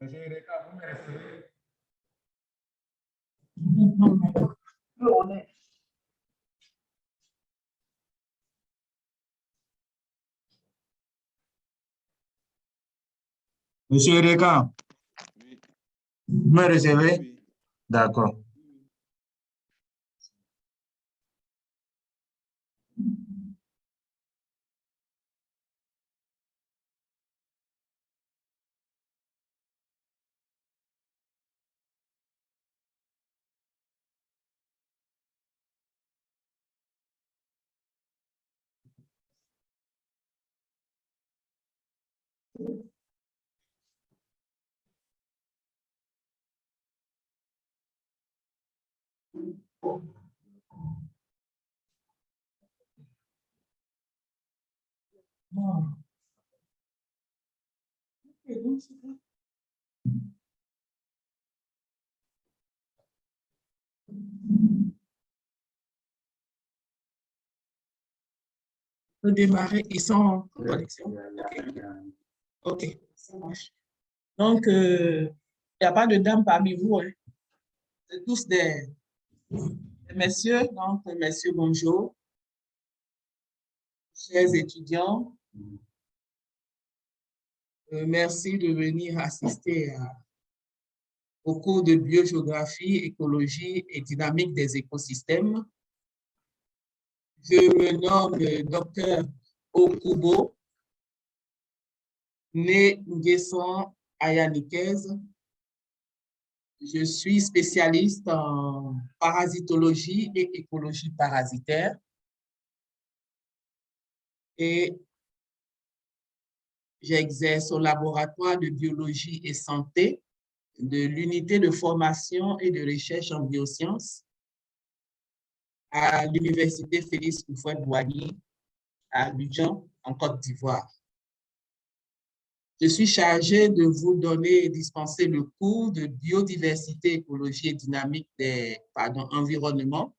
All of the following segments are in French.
Monsieur Eureka, vous me recevez? Monsieur Eureka, Oui. vous me recevez? Oui. D'accord. Bon. Démarrer, ils sont en connexion. OK, ça marche. Donc, il n'y a pas de dames parmi vous, hein? C'est tous des messieurs. Donc, messieurs, bonjour. Chers étudiants, merci de venir assister au cours de biogéographie, écologie et dynamique des écosystèmes. Je me nomme Dr Okubo, né Nguesson Ayanikez. Je suis spécialiste en parasitologie et écologie parasitaire. Et j'exerce au laboratoire de biologie et santé de l'unité de formation et de recherche en biosciences à l'université Félix Houphouët-Boigny à Abidjan, en Côte d'Ivoire. Je suis chargée de vous donner et dispenser le cours de biodiversité, écologie et dynamique des environnements,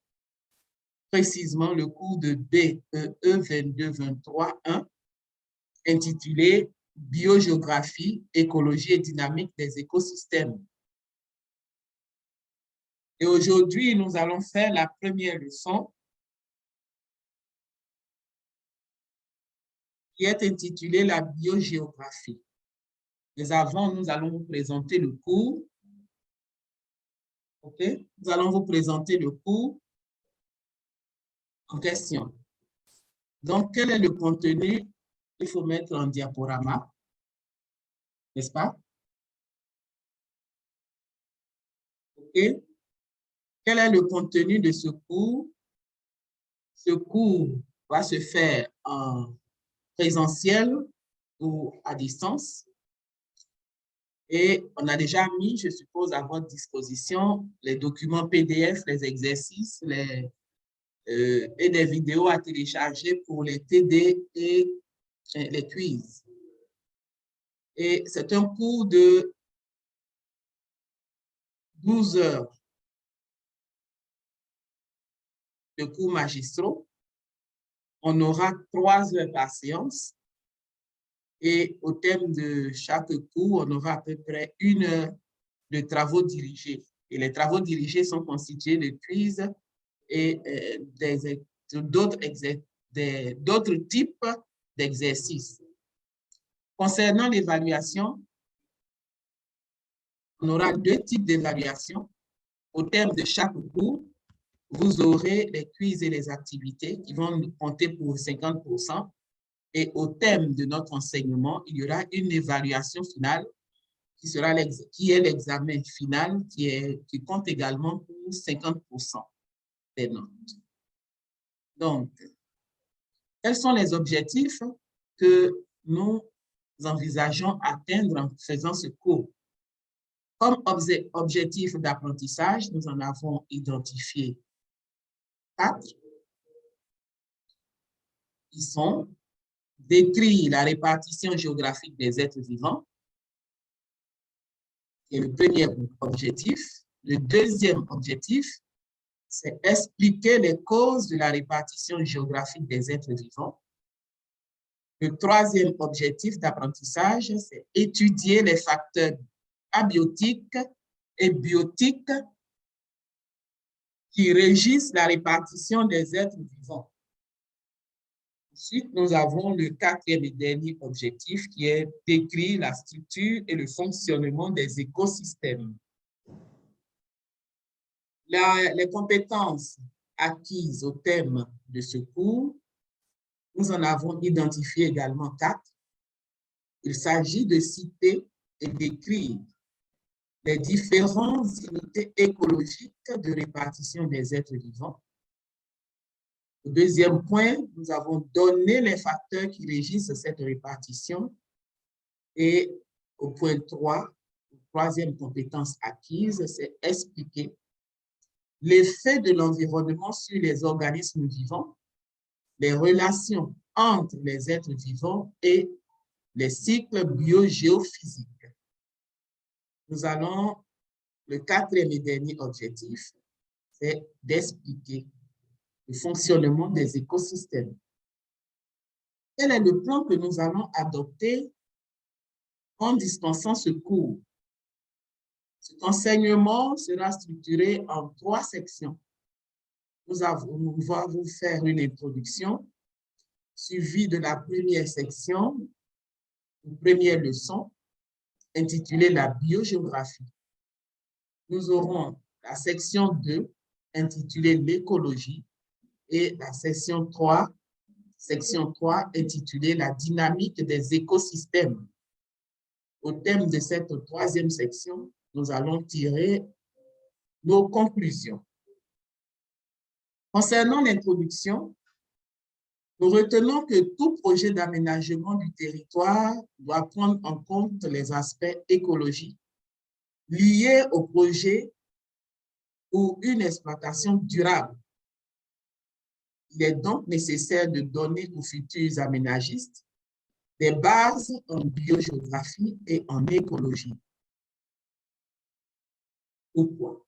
précisément le cours de BEE 22-23-1, intitulé Biogéographie, écologie et dynamique des écosystèmes. Et aujourd'hui, nous allons faire la première leçon qui est intitulée la biogéographie. Mais avant, nous allons vous présenter le cours. OK? Nous allons vous présenter le cours en question. Donc, quel est le contenu? Il faut mettre en diaporama, n'est-ce pas? OK? Quel est le contenu de ce cours? Ce cours va se faire en présentiel ou à distance. Et on a déjà mis, je suppose, à votre disposition les documents PDF, les exercices, et des vidéos à télécharger pour les TD et les quiz. Et c'est un cours de 12 heures de cours magistraux. On aura 3 heures par séance. Et au thème de chaque cours, on aura à peu près 1 heure de travaux dirigés. Et les travaux dirigés sont constitués de quiz et d'autres types d'exercices. Concernant l'évaluation, on aura 2 types d'évaluation. Au thème de chaque cours, vous aurez les quiz et les activités qui vont compter pour 50%. Et au thème de notre enseignement, il y aura une évaluation finale qui est l'examen final qui compte également pour 50% des notes. Donc, quels sont les objectifs que nous envisageons atteindre en faisant ce cours? Comme objectif d'apprentissage, nous en avons identifié 4. Qui sont décrire la répartition géographique des êtres vivants, qui est le premier objectif. Le deuxième objectif, c'est expliquer les causes de la répartition géographique des êtres vivants. Le troisième objectif d'apprentissage, c'est étudier les facteurs abiotiques et biotiques qui régissent la répartition des êtres vivants. Ensuite, nous avons le quatrième et dernier objectif qui est décrire la structure et le fonctionnement des écosystèmes. Les compétences acquises au thème de ce cours, nous en avons identifié également 4. Il s'agit de citer et d'écrire les différentes unités écologiques de répartition des êtres vivants. Au deuxième point, nous avons donné les facteurs qui régissent cette répartition. Et au point 3, troisième compétence acquise, c'est expliquer l'effet de l'environnement sur les organismes vivants, les relations entre les êtres vivants et les cycles biogéophysiques. Nous allons, le quatrième et dernier objectif, c'est d'expliquer le fonctionnement des écosystèmes. Quel est le plan que nous allons adopter en dispensant ce cours? Cet enseignement sera structuré en 3 sections. Nous allons vous faire une introduction suivie de la première section, une première leçon intitulée la biogéographie. Nous aurons la section 2 intitulée l'écologie et la section 3 intitulée la dynamique des écosystèmes. Au thème de cette troisième section, nous allons tirer nos conclusions. Concernant l'introduction, nous retenons que tout projet d'aménagement du territoire doit prendre en compte les aspects écologiques liés au projet ou une exploitation durable. Il est donc nécessaire de donner aux futurs aménagistes des bases en biogéographie et en écologie. Pourquoi?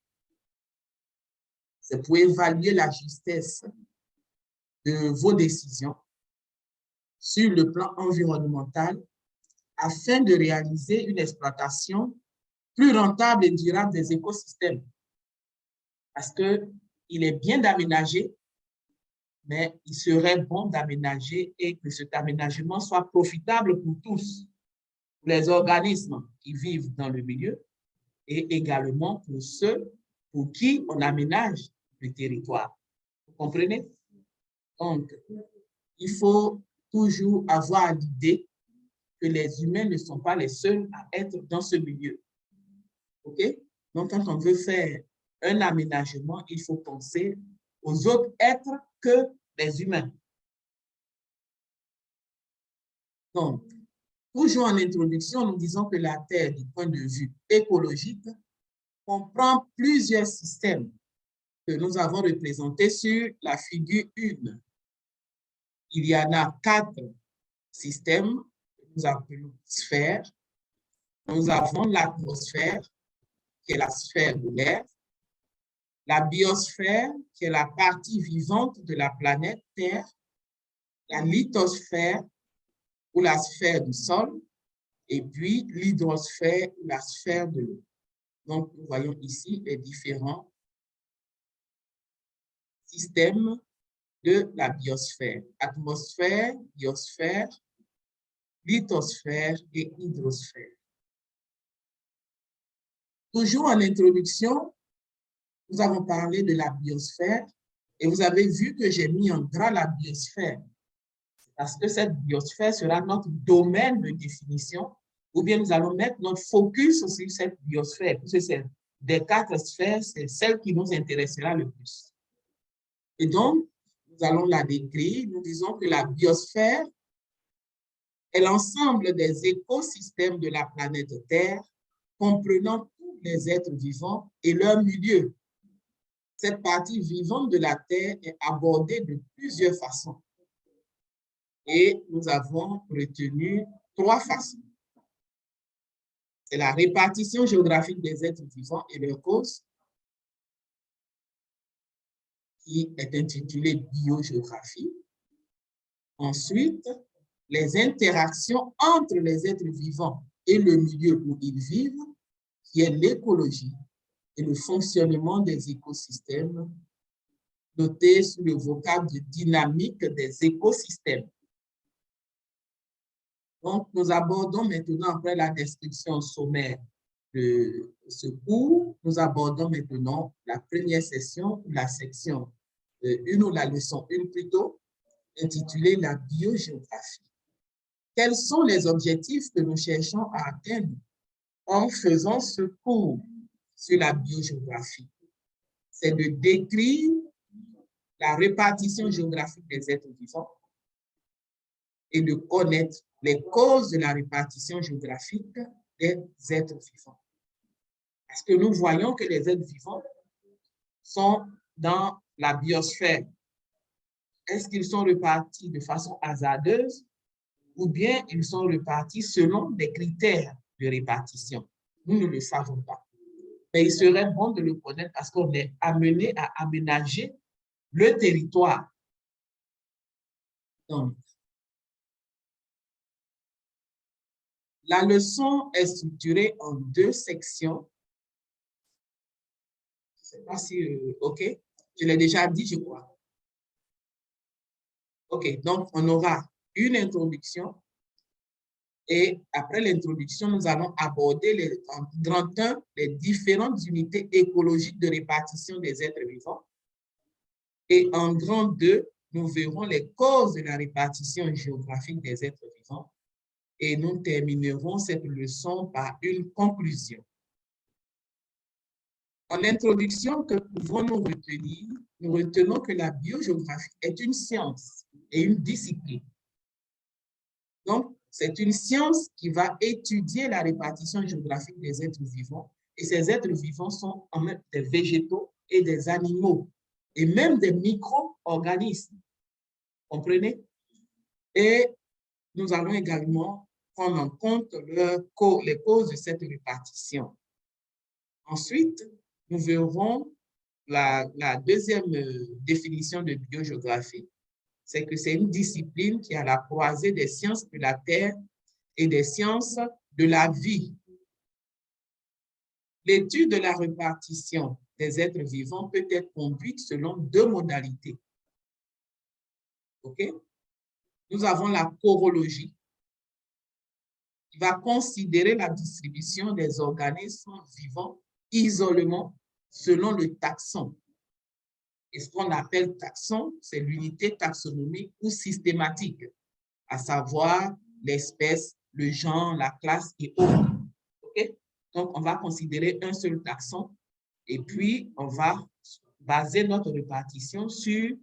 C'est pour évaluer la justesse de vos décisions sur le plan environnemental afin de réaliser une exploitation plus rentable et durable des écosystèmes. Parce qu'il est bien d'aménager, mais il serait bon d'aménager et que cet aménagement soit profitable pour tous, pour les organismes qui vivent dans le milieu et également pour ceux pour qui on aménage le territoire. Vous comprenez? Donc, il faut toujours avoir l'idée que les humains ne sont pas les seuls à être dans ce milieu. OK? Donc, quand on veut faire un aménagement, il faut penser aux autres êtres que les humains. Donc, toujours en introduction, nous disons que la Terre, du point de vue écologique, comprend plusieurs systèmes que nous avons représentés sur la figure 1. Il y en a 4 systèmes que nous appelons sphères. Nous avons l'atmosphère, qui est la sphère de l'air, la biosphère, qui est la partie vivante de la planète Terre, la lithosphère, ou la sphère du sol, et puis l'hydrosphère, ou la sphère de l'eau. Donc, nous voyons ici les différents systèmes de la biosphère. Atmosphère, biosphère, lithosphère et hydrosphère. Toujours en introduction, nous avons parlé de la biosphère et vous avez vu que j'ai mis en gras la biosphère parce que cette biosphère sera notre domaine de définition ou bien nous allons mettre notre focus sur cette biosphère puisque c'est des 4 sphères, c'est celle qui nous intéressera le plus. Et donc, nous allons la décrire. Nous disons que la biosphère est l'ensemble des écosystèmes de la planète Terre comprenant tous les êtres vivants et leur milieu. Cette partie vivante de la Terre est abordée de plusieurs façons. Et nous avons retenu 3 façons. C'est la répartition géographique des êtres vivants et leurs causes, qui est intitulée biogéographie. Ensuite, les interactions entre les êtres vivants et le milieu où ils vivent, qui est l'écologie et le fonctionnement des écosystèmes, noté sous le vocable de dynamique des écosystèmes. Donc, nous abordons maintenant, après la description sommaire de ce cours, nous abordons maintenant la première session, la section 1 ou la leçon 1 plutôt, intitulée la biogéographie. Quels sont les objectifs que nous cherchons à atteindre en faisant ce cours sur la biogéographie? C'est de décrire la répartition géographique des êtres vivants et de connaître les causes de la répartition géographique des êtres vivants. Parce que nous voyons que les êtres vivants sont dans la biosphère. Est-ce qu'ils sont répartis de façon hasardeuse ou bien ils sont répartis selon des critères de répartition? Nous ne le savons pas. Mais il serait bon de le connaître parce qu'on est amené à aménager le territoire. Donc, la leçon est structurée en 2 sections. Je ne sais pas si, OK, je l'ai déjà dit, je crois. OK, donc on aura une introduction et après l'introduction, nous allons aborder en grand 1 les différentes unités écologiques de répartition des êtres vivants. Et en grand 2, nous verrons les causes de la répartition géographique des êtres vivants. Et nous terminerons cette leçon par une conclusion. En introduction, que pouvons-nous retenir? Nous retenons que la biogéographie est une science et une discipline. Donc, c'est une science qui va étudier la répartition géographique des êtres vivants. Et ces êtres vivants sont en même des végétaux et des animaux, et même des micro-organismes. Comprenez? Et nous allons également prendre en compte les causes de cette répartition. Ensuite, nous verrons la deuxième définition de biogéographie, c'est que c'est une discipline qui est à la croisée des sciences de la Terre et des sciences de la vie. L'étude de la répartition des êtres vivants peut être conduite selon 2 modalités. OK? Nous avons la chorologie, qui va considérer la distribution des organismes vivants isolément selon le taxon. Et ce qu'on appelle taxon, c'est l'unité taxonomique ou systématique, à savoir l'espèce, le genre, la classe et autres. Okay? Donc, on va considérer un seul taxon et puis on va baser notre répartition sur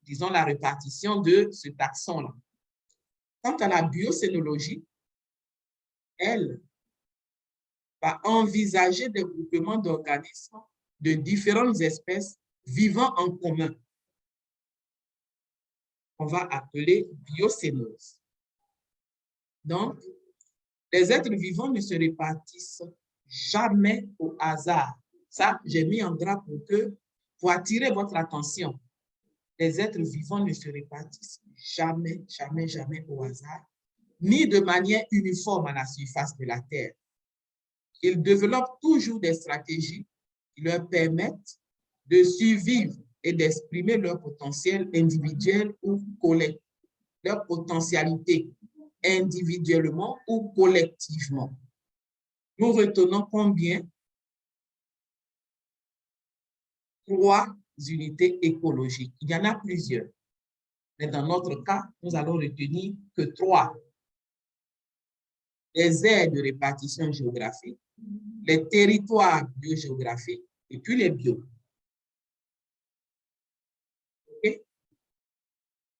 disons, la répartition de ce taxon-là. Quant à la biocénologie, elle va envisager des groupements d'organismes de différentes espèces vivant en commun. On va appeler biocénose. Donc, les êtres vivants ne se répartissent jamais au hasard. Ça, j'ai mis en gras pour attirer votre attention. Les êtres vivants ne se répartissent jamais, jamais, jamais au hasard, ni de manière uniforme à la surface de la Terre. Ils développent toujours des stratégies qui leur permettent de survivre et d'exprimer leur potentiel individuel ou collectif, leur potentialité individuellement ou collectivement. Nous retenons combien? 3 unités écologiques. Il y en a plusieurs. Mais dans notre cas, nous allons retenir que 3. Les aires de répartition géographique, les territoires biogéographiques et puis les bios. Okay?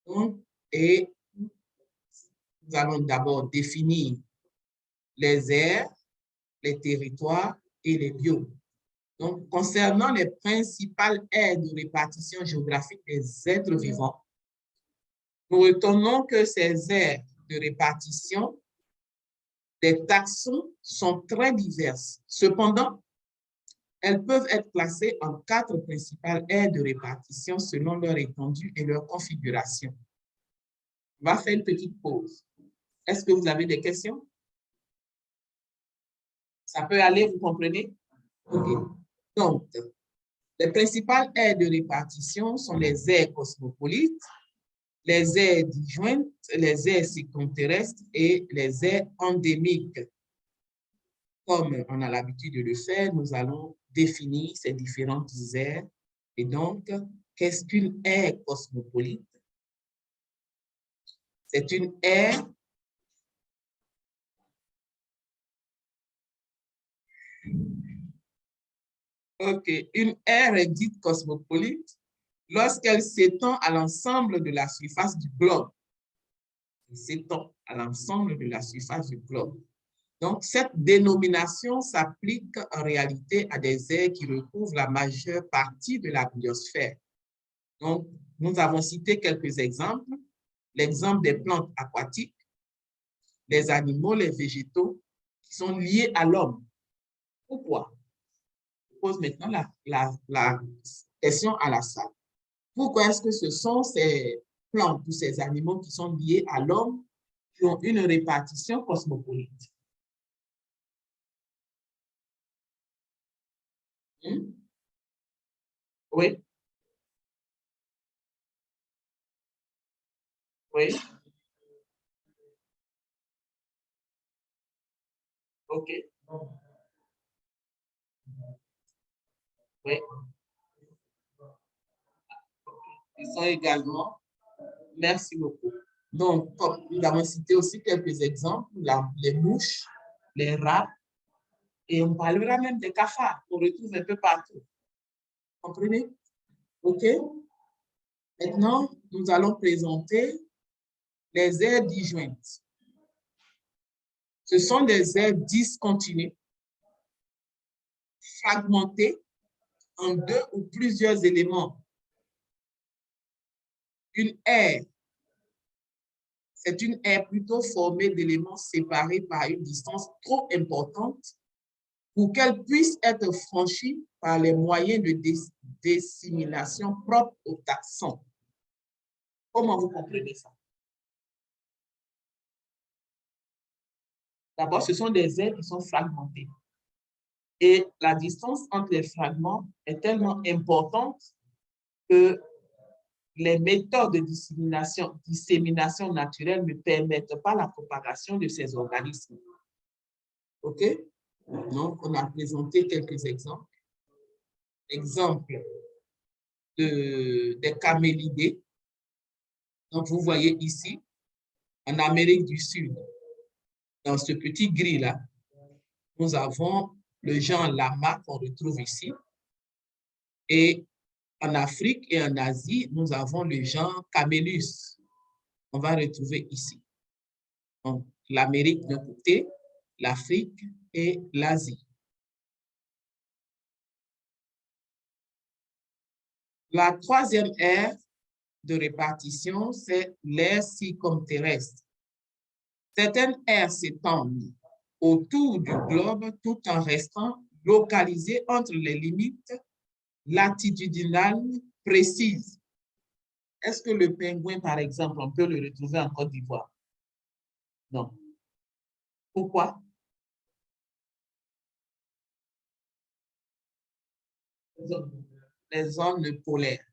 Donc, et nous allons d'abord définir les aires, les territoires et les bios. Donc, concernant les principales aires de répartition géographique des êtres vivants, nous retenons que ces aires de répartition des taxons sont très diverses. Cependant, elles peuvent être classées en 4 principales aires de répartition selon leur étendue et leur configuration. On va faire une petite pause. Est-ce que vous avez des questions? Ça peut aller, vous comprenez? OK. Donc, les principales aires de répartition sont les aires cosmopolites, les aires disjointes, les aires circumterrestres et les aires endémiques. Comme on a l'habitude de le faire, nous allons définir ces différentes aires. Et donc, qu'est-ce qu'une aire cosmopolite? C'est une aire OK. Une aire est dite cosmopolite lorsqu'elle s'étend à l'ensemble de la surface du globe. Elle s'étend à l'ensemble de la surface du globe. Donc, cette dénomination s'applique en réalité à des aires qui recouvrent la majeure partie de la biosphère. Donc, nous avons cité quelques exemples. L'exemple des plantes aquatiques, les animaux, les végétaux qui sont liés à l'homme. Pourquoi? Je pose maintenant la question à la salle. Pourquoi est-ce que ce sont ces plantes ou ces animaux qui sont liés à l'homme qui ont une répartition cosmopolite? Oui, oui, OK, oui. Ils sont également, merci beaucoup. Donc, comme nous avons cité aussi quelques exemples, les mouches, les rats, et on parlera même des cafards qu'on retrouve un peu partout. Comprenez? OK? Maintenant, nous allons présenter les aires disjointes. Ce sont des aires discontinues, fragmentées en deux ou plusieurs éléments. Une aire, c'est une aire plutôt formée d'éléments séparés par une distance trop importante pour qu'elle puisse être franchie par les moyens de dissémination propres au taxon. Comment vous comprenez ça? D'abord, ce sont des aires qui sont fragmentées. Et la distance entre les fragments est tellement importante que les méthodes de dissémination naturelle ne permettent pas la propagation de ces organismes. OK? Donc, on a présenté quelques exemples. Exemple des camélidés. Donc, vous voyez ici, en Amérique du Sud, dans ce petit gris-là, nous avons le genre lama qu'on retrouve ici. Et en Afrique et en Asie, nous avons le genre Camelus. On va retrouver ici. Donc, l'Amérique d'un côté, l'Afrique et l'Asie. La troisième aire de répartition, c'est l'aire circumterrestre. Certaines aires s'étendent autour du globe tout en restant localisées entre les limites latitudinales précises. Est-ce que le pingouin, par exemple, on peut le retrouver en Côte d'Ivoire? Non. Pourquoi? Les zones polaires.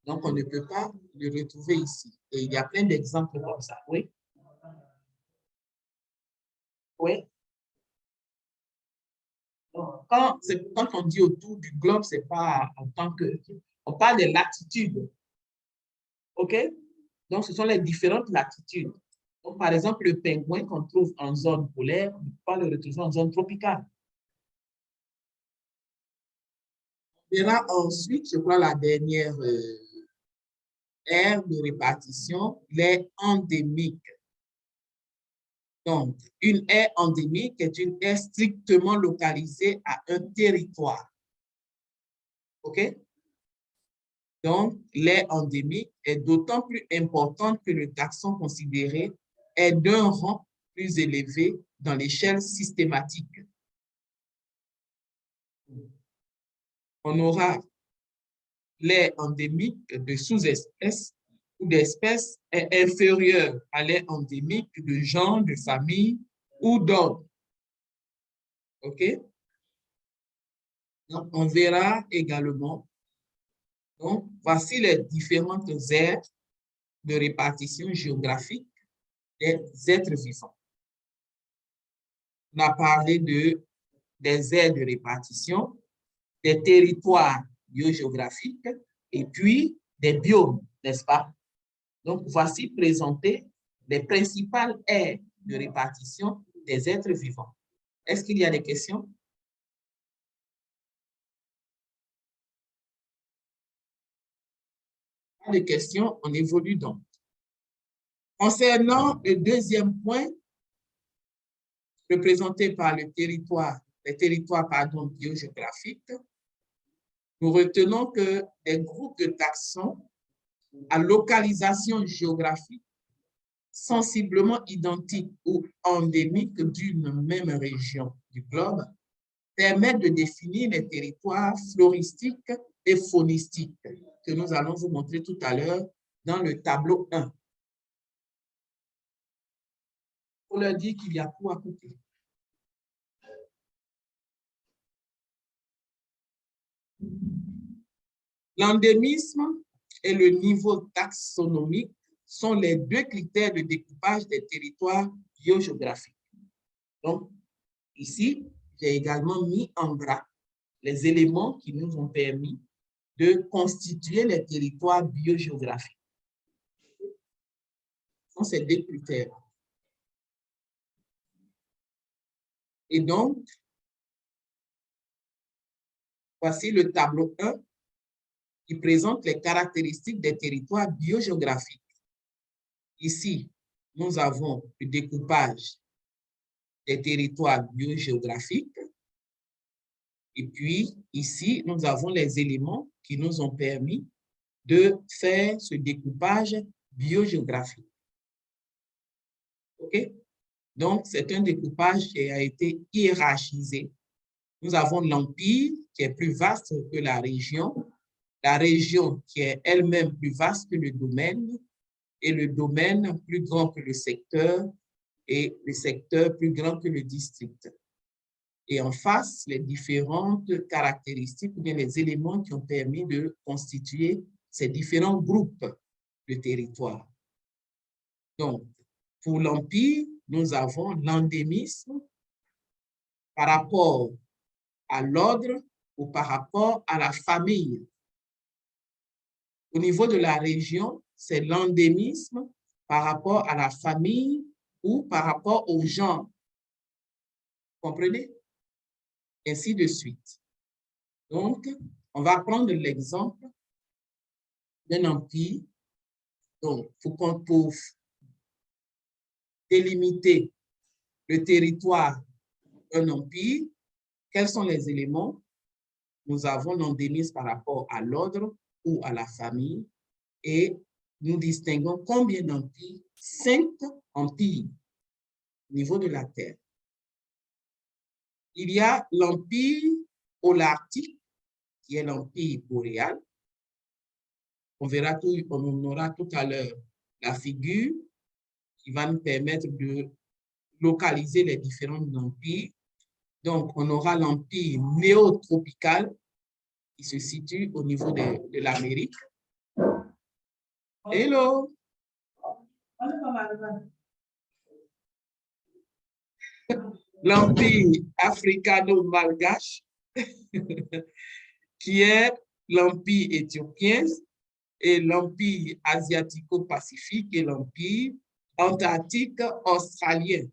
Donc, on ne peut pas le retrouver ici. Et il y a plein d'exemples comme ça. Oui? Oui? Quand on dit autour du globe, ce n'est pas en tant que... On parle des latitudes. OK? Donc, ce sont les différentes latitudes. Donc, par exemple, le pingouin qu'on trouve en zone polaire, on ne peut pas le retrouver en zone tropicale. On verra ensuite, je crois, la dernière aire de répartition, l'aire endémique. Donc, une aire endémique est une aire strictement localisée à un territoire. OK? Donc, l'aire endémique est d'autant plus importante que le taxon considéré est d'un rang plus élevé dans l'échelle systématique. On aura l'aire endémique de sous-espèces ou d'espèces est inférieure à l'aire endémique de genre, de famille ou d'ordre. OK? Donc, on verra également. Donc, voici les différentes aires de répartition géographique des êtres vivants. On a parlé des aires de répartition, des territoires biogéographiques et puis des biomes, n'est-ce pas? Donc, voici présenté les principales aires de répartition des êtres vivants. Est-ce qu'il y a des questions? Pas de questions, on évolue donc. Concernant le deuxième point, représenté par les territoires biogéographiques, nous retenons que des groupes de taxons à localisation géographique sensiblement identiques ou endémiques d'une même région du globe permettent de définir les territoires floristiques et faunistiques que nous allons vous montrer tout à l'heure dans le tableau 1. On leur dit qu'il y a tout à côté. L'endémisme et le niveau taxonomique sont les deux critères de découpage des territoires biogéographiques. Donc, ici, j'ai également mis en gras les éléments qui nous ont permis de constituer les territoires biogéographiques. Ce sont ces deux critères. Et donc, voici le tableau 1 qui présente les caractéristiques des territoires biogéographiques. Ici, nous avons le découpage des territoires biogéographiques. Et puis, ici, nous avons les éléments qui nous ont permis de faire ce découpage biogéographique. OK? Donc, c'est un découpage qui a été hiérarchisé. Nous avons l'empire qui est plus vaste que la région qui est elle-même plus vaste que le domaine, et le domaine plus grand que le secteur, et le secteur plus grand que le district. Et en face, les différentes caractéristiques ou bien les éléments qui ont permis de constituer ces différents groupes de territoires. Donc, pour l'empire, nous avons l'endémisme par rapport à l'ordre ou par rapport à la famille. Au niveau de la région, c'est l'endémisme par rapport à la famille ou par rapport au genre. Comprenez? Ainsi de suite. Donc, on va prendre l'exemple d'un empire. Donc, pour délimiter le territoire d'un empire, quels sont les éléments? Nous avons l'endémisme par rapport à l'ordre ou à la famille, et nous distinguons combien d'empires? 5 empires au niveau de la Terre. Il y a l'empire holarctique, qui est l'empire boréal. On aura tout à l'heure la figure qui va nous permettre de localiser les différents empires. Donc, on aura l'empire néotropical qui se situe au niveau de l'Amérique. Hello! L'empire africano-malgache, qui est l'empire éthiopien, et l'empire asiatico-pacifique et l'empire antarctique australien.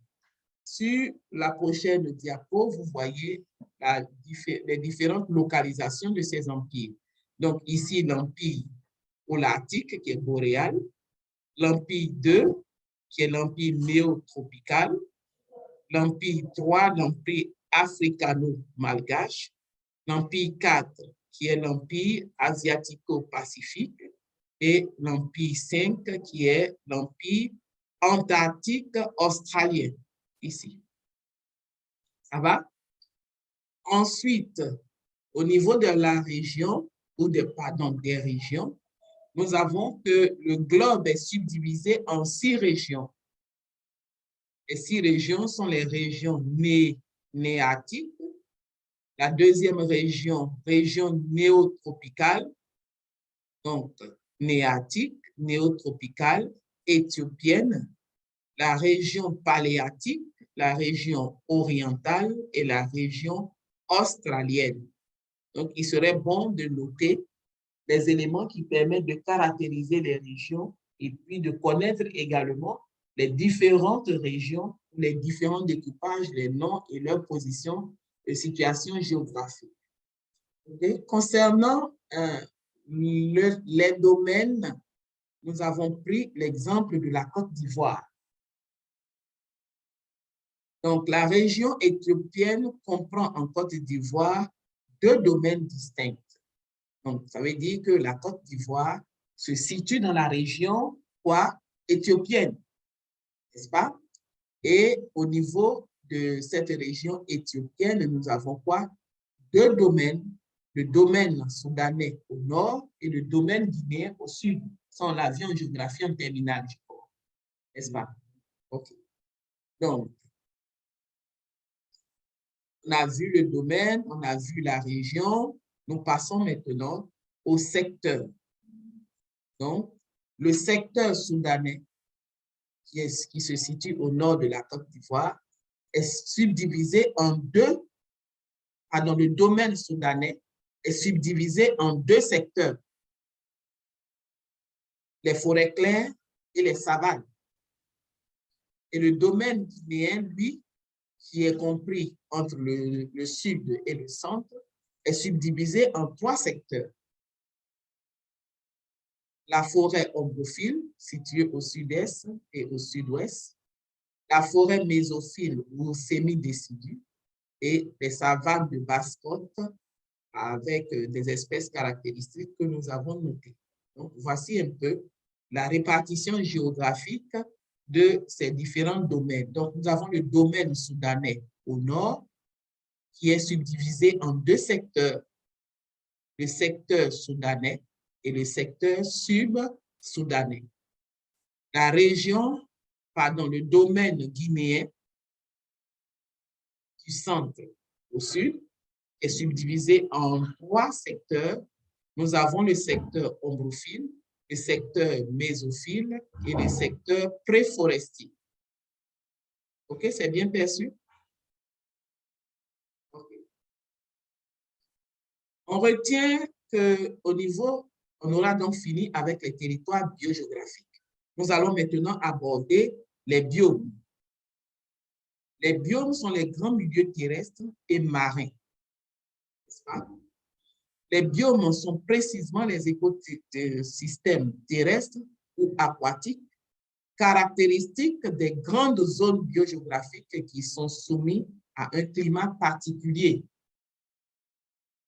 Sur la prochaine diapo, vous voyez les différentes localisations de ces empires. Donc ici, l'empire holarctique qui est boréal, l'empire 2 qui est l'empire néotropical, l'empire 3, l'empire africano-malgache, l'empire 4 qui est l'empire asiatico-pacifique et l'empire 5 qui est l'empire antarctique australien, ici. Ça va? Ensuite, au niveau de la région, ou des régions, nous avons que le globe est subdivisé en 6 régions. Les 6 régions sont les régions néatiques, La deuxième région, région néotropicale, donc néatique, néotropicale, éthiopienne, la région paléarctique, la région orientale et la région australienne. Donc, il serait bon de noter les éléments qui permettent de caractériser les régions et puis de connaître également les différentes régions, les différents découpages, les noms et leur position de situation géographique. Okay? Concernant les domaines, nous avons pris l'exemple de la Côte d'Ivoire. Donc, la région éthiopienne comprend en Côte d'Ivoire 2 domaines distincts. Donc, ça veut dire que la Côte d'Ivoire se situe dans la région quoi, éthiopienne, n'est-ce pas? Et au niveau de cette région éthiopienne, nous avons quoi? 2 domaines, le domaine soudanais au nord et le domaine guinéen au sud. Ça, on l'a vu en géographie en terminale, je crois, n'est-ce pas? OK. Donc, on a vu le domaine, on a vu la région. Nous passons maintenant au secteur. Donc, le secteur soudanais, qui se situe au nord de la Côte d'Ivoire, est subdivisé en deux. Pardon, le domaine soudanais est subdivisé en 2 secteurs. Les forêts claires et les savanes. Et le domaine guinéen, lui, qui est compris entre le sud et le centre, est subdivisé en 3 secteurs. La forêt ombrophile, située au sud-est et au sud-ouest, la forêt mésophile ou semi-décidue, et les savanes de basse côte avec des espèces caractéristiques que nous avons notées. Donc, voici un peu la répartition géographique de ces différents domaines. Donc, nous avons le domaine soudanais au nord, qui est subdivisé en 2 secteurs, le secteur soudanais et le secteur sud-soudanais. La région, pardon, le domaine guinéen du centre au sud est subdivisé en 3 secteurs. Nous avons le secteur ombrophile, le secteur mésophile et le secteur préforestier. OK, c'est bien perçu? Okay. On retient qu'au niveau, on aura donc fini avec les territoires biogéographiques. Nous allons maintenant aborder les biomes. Les biomes sont les grands milieux terrestres et marins. N'est-ce pas? Les biomes sont précisément les écosystèmes terrestres ou aquatiques, caractéristiques des grandes zones biogéographiques qui sont soumises à un climat particulier.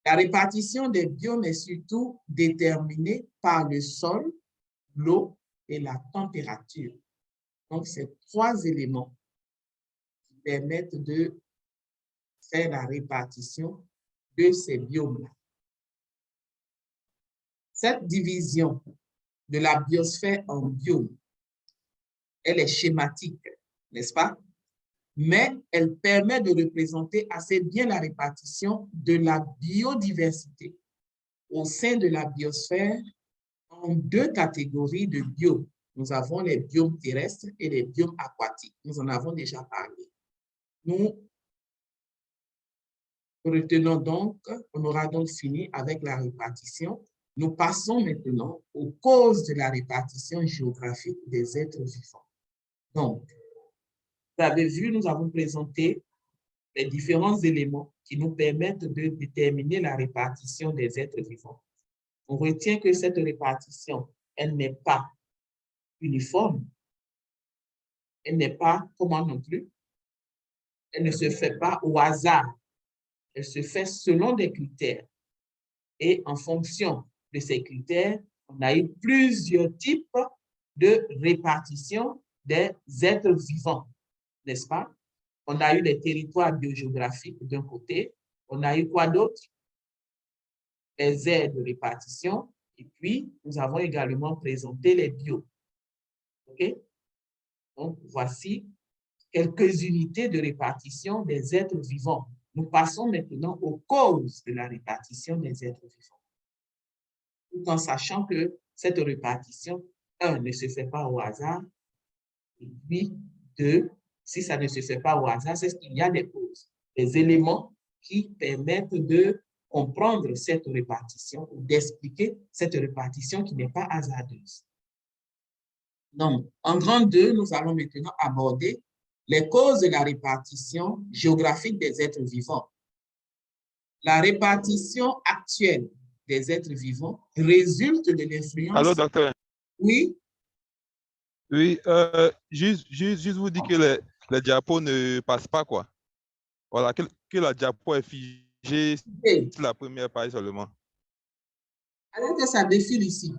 La répartition des biomes est surtout déterminée par le sol, l'eau et la température. Donc, c'est 3 éléments qui permettent de faire la répartition de ces biomes-là. Cette division de la biosphère en biomes, elle est schématique, n'est-ce pas? Mais elle permet de représenter assez bien la répartition de la biodiversité au sein de la biosphère en 2 catégories de biomes. Nous avons les biomes terrestres et les biomes aquatiques. Nous en avons déjà parlé. Nous retenons donc, on aura donc fini avec la répartition. Nous passons maintenant aux causes de la répartition géographique des êtres vivants. Donc, vous avez vu, nous avons présenté les différents éléments qui nous permettent de déterminer la répartition des êtres vivants. On retient que cette répartition, elle n'est pas uniforme. Elle n'est pas, comment non plus? Elle ne se fait pas au hasard. Elle se fait selon des critères. Et en fonction de ces critères, on a eu plusieurs types de répartition des êtres vivants, n'est-ce pas? On a eu les territoires biogéographiques d'un côté. On a eu quoi d'autre? Les aires de répartition. Et puis, nous avons également présenté les bios. OK? Donc, voici quelques unités de répartition des êtres vivants. Nous passons maintenant aux causes de la répartition des êtres vivants. Tout en sachant que cette répartition, un, ne se fait pas au hasard, et puis deux, si ça ne se fait pas au hasard, c'est qu'il y a des causes, des éléments qui permettent de comprendre cette répartition ou d'expliquer cette répartition qui n'est pas hasardeuse. Donc, en grand 2, nous allons maintenant aborder les causes de la répartition géographique des êtres vivants. La répartition actuelle des êtres vivants résulte de Allô, l'influence. docteur? Oui, Oui, juste vous dire que les diapos ne passent pas, quoi. Voilà, que la diapo est figée et sur la première page seulement. alors que ça défile ici.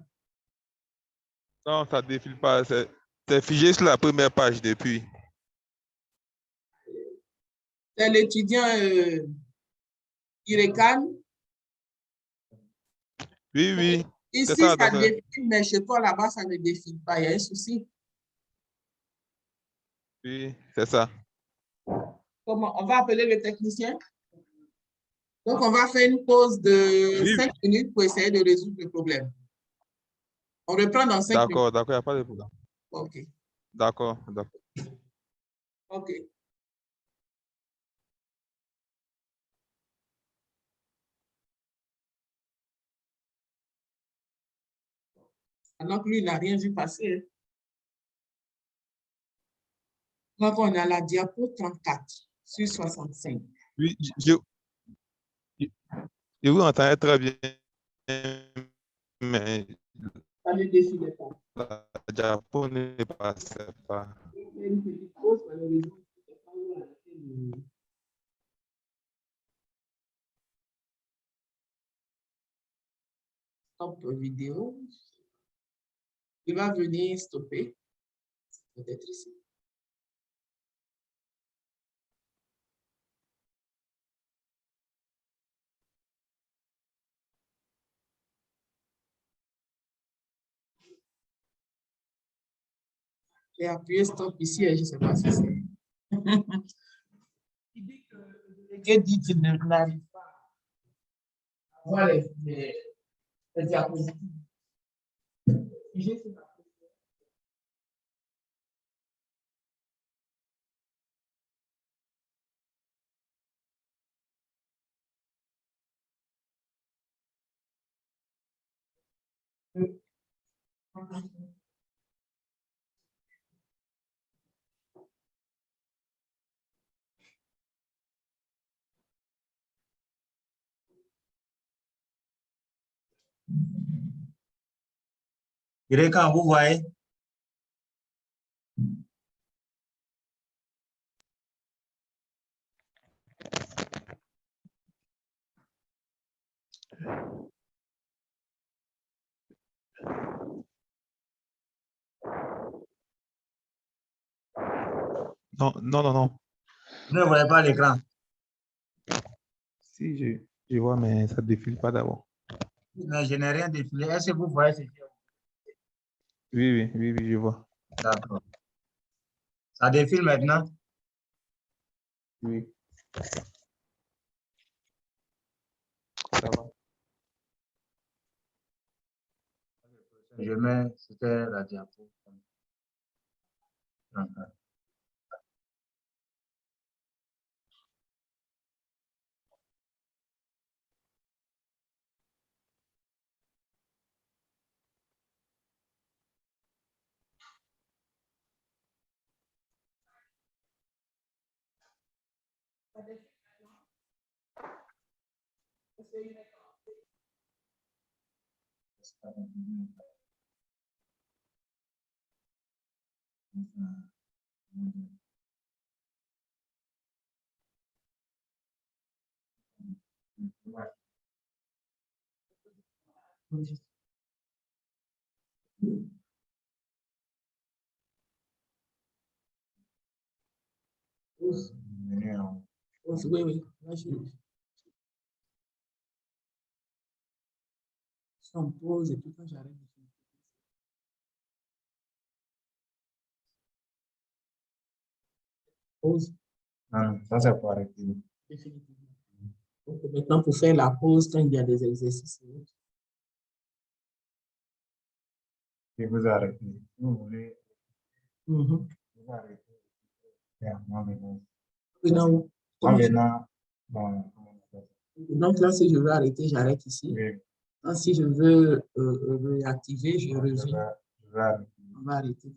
Non, ça ne défile pas. C'est figé sur la première page depuis. C'est l'étudiant Irekan. Oui, oui, c'est Ici, ça, ça docteur. défile, mais chez toi, là-bas, ça ne défile pas. Il y a un souci. Oui, c'est ça. Comment? On va appeler le technicien. Donc, on va faire une pause de Oui, 5 minutes pour essayer de résoudre le problème. On reprend dans 5 minutes. d'accord, d'accord, il n'y a pas de problème. OK. D'accord, d'accord. OK. Alors que lui, il n'a rien vu passer. Donc, on a la diapo 34 sur 65. Oui, je vous entendais très bien, mais Ça ne défilait pas. la diapo ne passait pas. Il y a une petite pause, malheureusement. C'est pas où à laquelle stop vidéo. Il va venir stopper. Peut-être ici. J'ai appuyé stop ici et je ne sais pas si c'est. Il dit que le délégué dit qu'il n'arrive pas à voir les diapositives. J'ai fait ça. Quand vous voyez, Non, non, non, non. vous ne voyez pas l'écran. Si, je vois, mais ça ne défile pas d'abord. Mais je n'ai rien défilé. Est-ce que vous voyez ce que Oui, oui, oui, oui, je vois. D'accord. Ça défile maintenant. Oui, ça va. Je mets, c'était la diapo. Oui, oui. Là, je suis en pause et puis quand j'arrive, pause Non, ça c'est pour arrêter. définitivement. Donc, maintenant, pour faire la pause, quand il y a des exercices. Je vous arrête. Si vous voulez, Mhm. vous arrêtez. Moi, maintenant, Maintenant, bon, donc là, si je veux arrêter, j'arrête ici. oui, Donc, si je veux réactiver, je reviens. je vais arrêter. On va arrêter.